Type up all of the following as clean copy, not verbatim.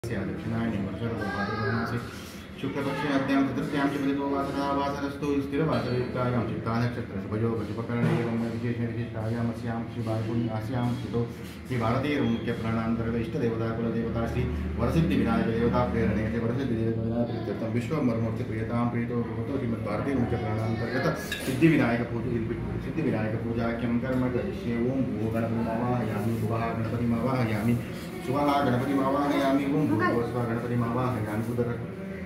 दक्षिणायने वर्षर्वपादनासि शुक्लपक्षाद्यां चतुर्थ्यां च मृतो वासनावासनस्तु स्थिरवासरयुक्तायां चित्तानक्षत्रशुभयोगशुभकरणे विशेषविशिष्टायामस्यां श्रीबालपुण्यास्यां स्थितो श्रीभारतीयमुख्यप्राणान्तर्गत इष्टदेवता श्री वरसिद्धिविनायकदेवता प्रेरणे वरसिद्धिदेवता विश्वमर्मूर्तिप्रियतां प्रीतो भवतो श्रीमद्भारतीयमुख्यप्राणान्तर्गत सिद्धिविनायकपूजाख्यं कर्म करिष्ये ओं भो गणपतिमावाहयामि भुवः गणपतिमावाहयामि स्वाहा गणपतिमावाहयामि ओं भूर्भुवस्वः गणपतिमावाहयामि उदर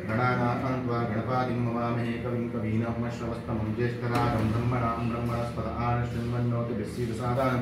गणानाथं त्वा गणपातिं ममामहे कविं कवीनामश्रवस्तमं ज्येष्ठराजं ब्रह्मणां ब्रह्मणस्पद आनशृण्वन्नोतिभिः सीदसादनं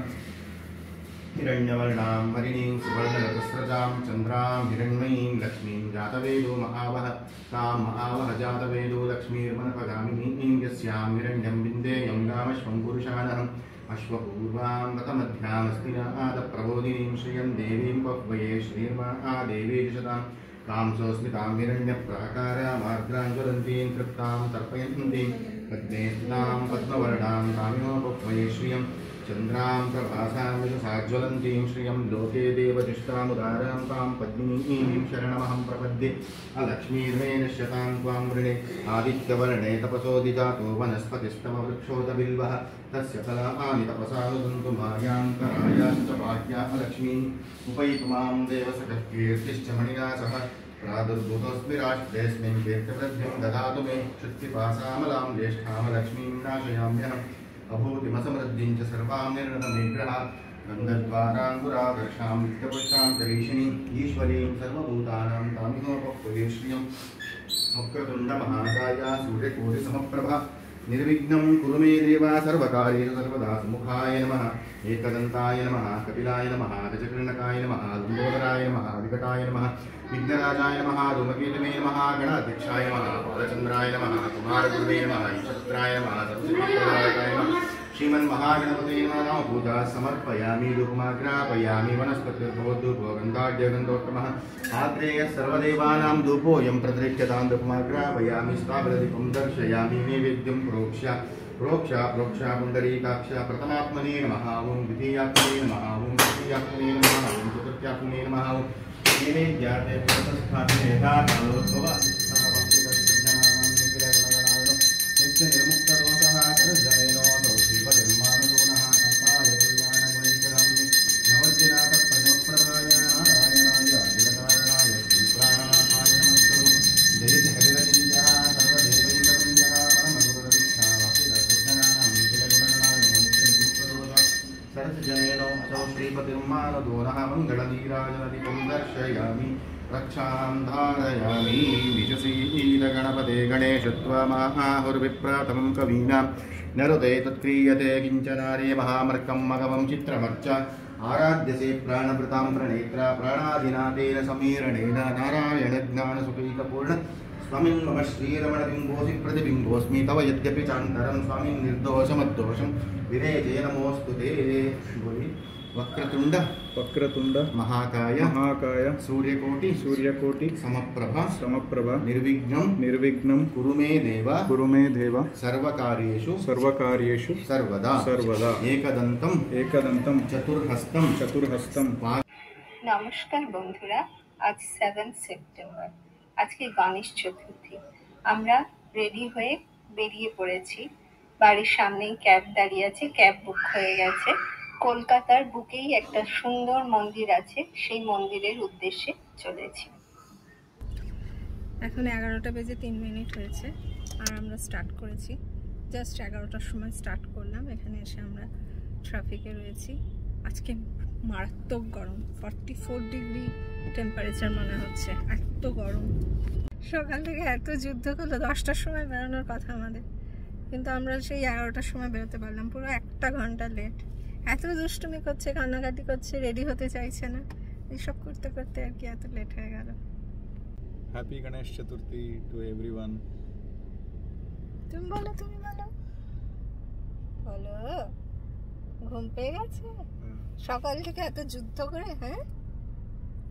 हिरण्यवर्णां हरिणीं सुवर्णरजस्रजां चन्द्रां हिरण्मयीं लक्ष्मीं जातवेदो महावह तां महावह जातवेदो लक्ष्मीर्मनपगामिनीं यस्यां हिरण्यं बिन्देयं गामश्वं पुरुषाणहम् अश्वपूर्वां गतमध्यामस्तिनादप्रबोधिनीं श्रियं देवीं पह्वये श्रीर्मा देवी दिशतां तां सोऽस्मितां हिरण्यप्राकारामार्द्रां ज्वलन्तीं तृप्तां तर्पयन्तीं पद्मे स्थितां पद्मवर्णां तामिहो पह्वये श्रियं चन्द्रां प्रभासां विशसाज्वलन्तीं श्रियं लोके देवजुष्टामुदारां तां पद्मिनीं शरणमहं प्रपद्ये अलक्ष्मीर्मे नश्यतां त्वां वृणे आदित्यवर्णे तपसोऽधिजातो वनस्पतिस्तमवृक्षोदबिल्वः तस्य फलानि तपसानुदन्तु मायान्तरायाश्च बाह्या अलक्ष्मीं उपैतु मां देवसखः कीर्तिश्च मणिना सह प्रादुर्भूतोऽस्मि राष्ट्रेऽस्मिन् कीर्तिवृद्धिं ददातु मे क्षुत्पिपासामलां ज्येष्ठां लक्ष्मीं नाशयाम्यहम् अभूतिमसमृद्धिं च सर्वां निर्णतमेग्रहा गन्धद्वाराङ्कुराकर्षां नित्यपुष्टां करीषिणीं ईश्वरीं सर्वभूतानां तामिहोपह्वये श्रियं वक्रतुण्डमहाकाय सूर्यकोटिसमप्रभा निर्विघ्नं कुरु मे देवा सर्वकार्येषु सर्वदा सुमुखाय नमः एकदन्ताय नमः कपिलाय नमः गजकर्णकाय नमः लम्बोदराय नमः विकटाय नमः विघ्नराजाय नमः धूमकेतवे नमः गणाध्यक्षाय नमः बालचन्द्राय नमः कुमारगुरुवे नमः ईशपुत्राय नमः सरस्वतीप्रदायकाय नमः श्रीमन्महागणपते नमः पूजा समर्पयामि धूपमाग्रापयामि वनस्पतिर्भवद्धूपो गन्धाढ्यगन्धोत्तमः आग्नेयः सर्वदेवानां धूपोऽयं प्रदृश्यतां धूपमाग्रापयामि स्थापनदीपं दर्शयामि नैवेद्यं प्रोक्ष्य पुण्डरीकाक्ष प्रथमात्मने नमः ओं द्वितीयात्मने नमः ओं तृतीयात्मने नमः ओं चतुर्थ्यात्मने नमः ओं नैवेद्याते प्रतस्थापने यथाकालोद्भव नित्यनिर्मुक्तदोषः तद्जनेनो श्रीपतिर्मानुदोनः संसाय कल्याणगुणैकरं नवद्यनाथप्रजोप्रदाय नारायणाय अखिलकारणाय श्रीप्राणनाथाय नमस्करो जयति हरिरचिन्त्यः सर्वदेवैकवन्द्यः परमगुरुरवीक्षावासिदसज्जनानां निखिलगुणगणाय नित्यनिर्मुक्तदोषः सरसजनेनो असौ श्रीपतिर्मानुदोनः मङ्गलनीराजनदीपं दर्शयामि रक्षां धारयामि विशसीलगणपते गणेश त्वमाहुर्विप्रातमं कवीनां नरुते तत्क्रियते किञ्चनारे महामर्कं मघवं चित्रमर्च आराध्यसे प्राणभृतां प्रणेत्रा प्राणाधिनाथेन समीरणेन नारायणज्ञानसुखैकपूर्ण स्वामिन् मम श्रीरमणबिम्बोऽसि प्रतिबिम्बोऽस्मि तव यद्यपि चान्तरं स्वामिन् निर्दोषमद्दोषं विरेजे नमोऽस्तु ते। वक्रतुंड महाकाय सूर्यकोटि समप्रभ निर्विघ्नं कुरु मे देव सर्वकार्येषु सर्वदा एकदन्तं चतुर्हस्तं। नमस्कार बंधुरा, आज 7 সেপ্টেম্বর। আজকে গণেশ চতুর্থী। আমরা রেডি হয়ে বেরিয়ে পড়েছি। বাড়ির সামনেই ক্যাব দাঁড়িয়ে আছে, ক্যাব বুক হয়ে গেছে। কলকাতার বুকেই একটা সুন্দর মন্দির আছে, সেই মন্দিরের উদ্দেশ্যে চলেছি। এখন 11টা বেজে 3 মিনিট হয়েছে আর আমরা স্টার্ট করেছি জাস্ট 11টার সময় স্টার্ট করলাম। এখানে এসে আমরা ট্রাফিকে রয়েছি। আজকে মারাত্মক গরম, 44 ডিগ্রি টেম্পারেচার মনে হচ্ছে, এত গরম। সকাল থেকে এত যুদ্ধ করলো, 10টার সময় বেরোনোর কথা আমাদের, কিন্তু আমরা সেই 11টার সময় বেরোতে পারলাম, পুরো 1 ঘন্টা লেট। এত দুষ্টুমি করছে, কান্নাকাটি করছে, রেডি হতে চাইছে না, এইসব করতে করতে আর কি এত লেট হয়ে গেল। Happy Ganesh Chaturthi to everyone. তুমি বলো ঘুম পেয়ে গেছে সকাল থেকে এত যুদ্ধ করে? হ্যাঁ,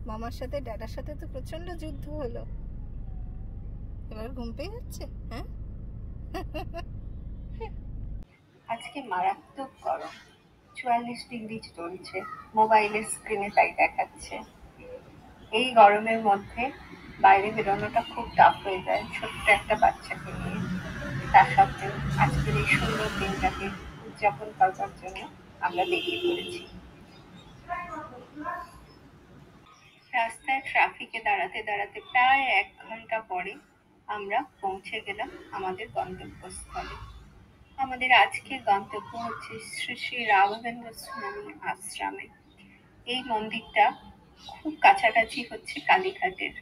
মামার সাথে ড্যাডার সাথে তো প্রচন্ড যুদ্ধ হলো, এবার ঘুম পেয়ে যাচ্ছে? হ্যাঁ, আজকে মারাত্মক গরম, 44 ডিগ্রি চলছে, মোবাইলের স্ক্রিনে তাই দেখাচ্ছে। এই গরমের মধ্যে বাইরে বেরোনোটা খুব টাফ হয়ে যায় ছোট্ট একটা বাচ্চাকে নিয়ে। তা সত্ত্বেও আজকের এই সুন্দর দিনটাকে উদযাপন করবার জন্য আমরা বেরিয়ে পড়েছি। রাস্তায় ট্রাফিকে দাঁড়াতে দাঁড়াতে প্রায় 1 ঘন্টা পরে আমরা পৌঁছে গেলাম আমাদের গন্তব্যস্থলে। আমাদের আজকের গন্তব্য হচ্ছে শ্রী শ্রী রাঘবেন্দ্র স্বামী আশ্রমে। এই মন্দিরটা খুব কাছাকাছি হচ্ছে কালীঘাটের।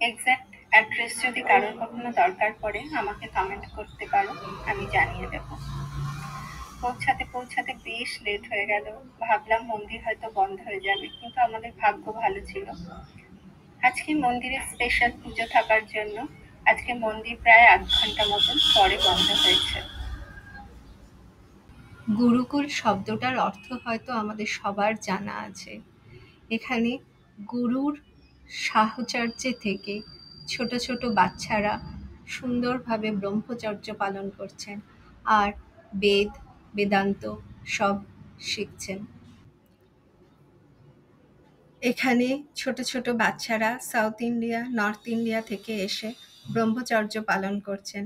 এক্সাক্ট অ্যাড্রেস যদি কারোর কখনো দরকার পড়ে আমাকে কমেন্ট করতে পারো, আমি জানিয়ে দেব। পৌঁছাতে পৌঁছাতে বেশ লেট হয়ে গেল। ভাবলাম মন্দির হয়তো বন্ধ হয়ে যাবে, কিন্তু আমাদের ভাগ্য ভালো ছিল। আজকে মন্দিরে স্পেশাল পুজো থাকার জন্য আজকে মন্দির প্রায় 1 ঘন্টা মতন পরে বন্ধ হয়েছে। গুরুকুল শব্দটার অর্থ হয়তো আমাদের সবার জানা আছে। এখানে গুরুর সাহচর্যে থেকে ছোট ছোট বাচ্চারা সুন্দরভাবে ব্রহ্মচর্য পালন করছেন আর বেদ বেদান্ত সব শিখছেন। এখানে ছোট ছোট বাচ্চারা সাউথ ইন্ডিয়া নর্থ ইন্ডিয়া থেকে এসে ব্রহ্মচর্য পালন করছেন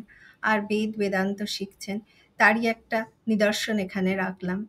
আর বেদ বেদান্ত শিখছেন, তারই একটা নিদর্শন এখানে রাখলাম।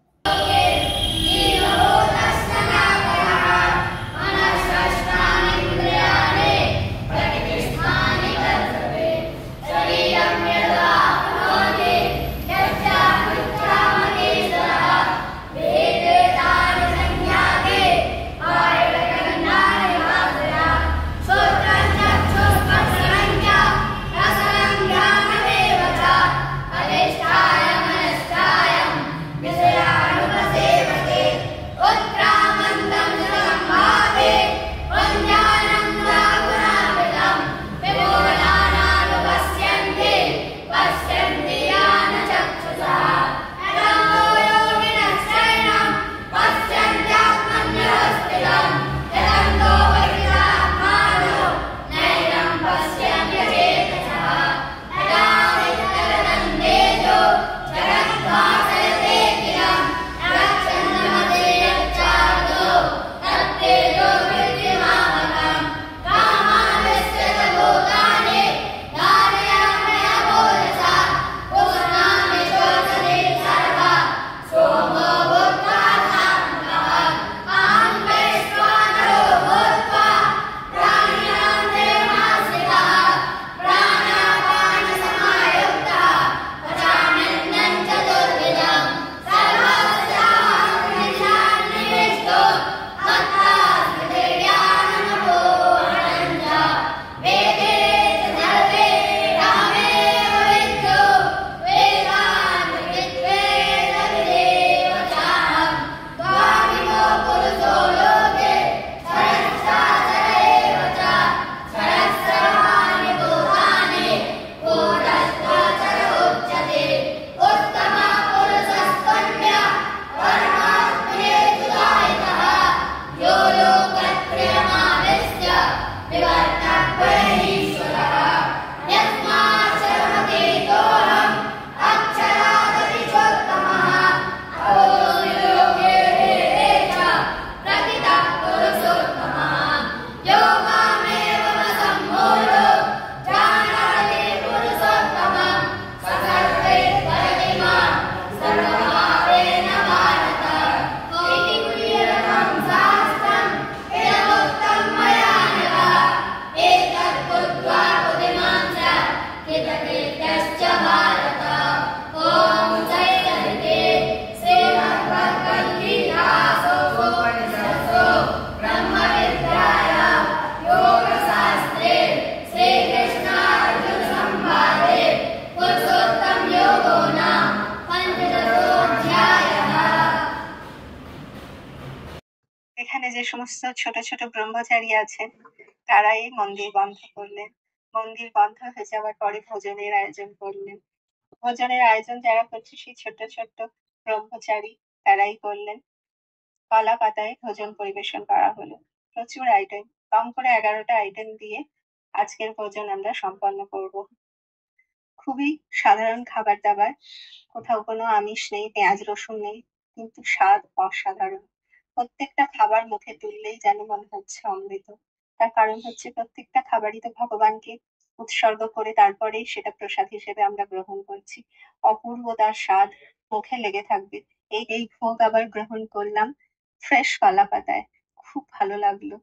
এখানে যে সমস্ত ছোট ছোট ব্রহ্মচারী আছেন তারা এই মন্দির বন্ধ করলেন। মন্দির বন্ধ হয়ে যাওয়ার পরে ভোজনের আয়োজন করলেন। ভোজনের আয়োজন যারা করছে সেই ছোট ছোট ব্রহ্মচারী তারাই করলেন। কলা পাতায় ভোজন পরিবেশন করা হলো। প্রচুর আইটেম, কম করে 11টা আইটেম দিয়ে আজকের ভোজন আমরা সম্পন্ন করব। খুবই সাধারণ খাবার দাবার, কোথাও কোনো আমিষ নেই, পেঁয়াজ রসুন নেই, কিন্তু স্বাদ অসাধারণ। প্রত্যেকটা খাবার মুখে তুললেই যেন মনে হচ্ছে অমৃত। তার কারণ হচ্ছে প্রত্যেকটা খাবারই তো ভগবানকে উৎসর্গ করে তারপরেই সেটা প্রসাদ হিসেবে আমরা গ্রহণ করছি। অপূর্ব তার স্বাদ মুখে লেগে থাকবে। এই এই ভোগ আবার গ্রহণ করলাম ফ্রেশ কলা পাতায়, খুব ভালো লাগলো।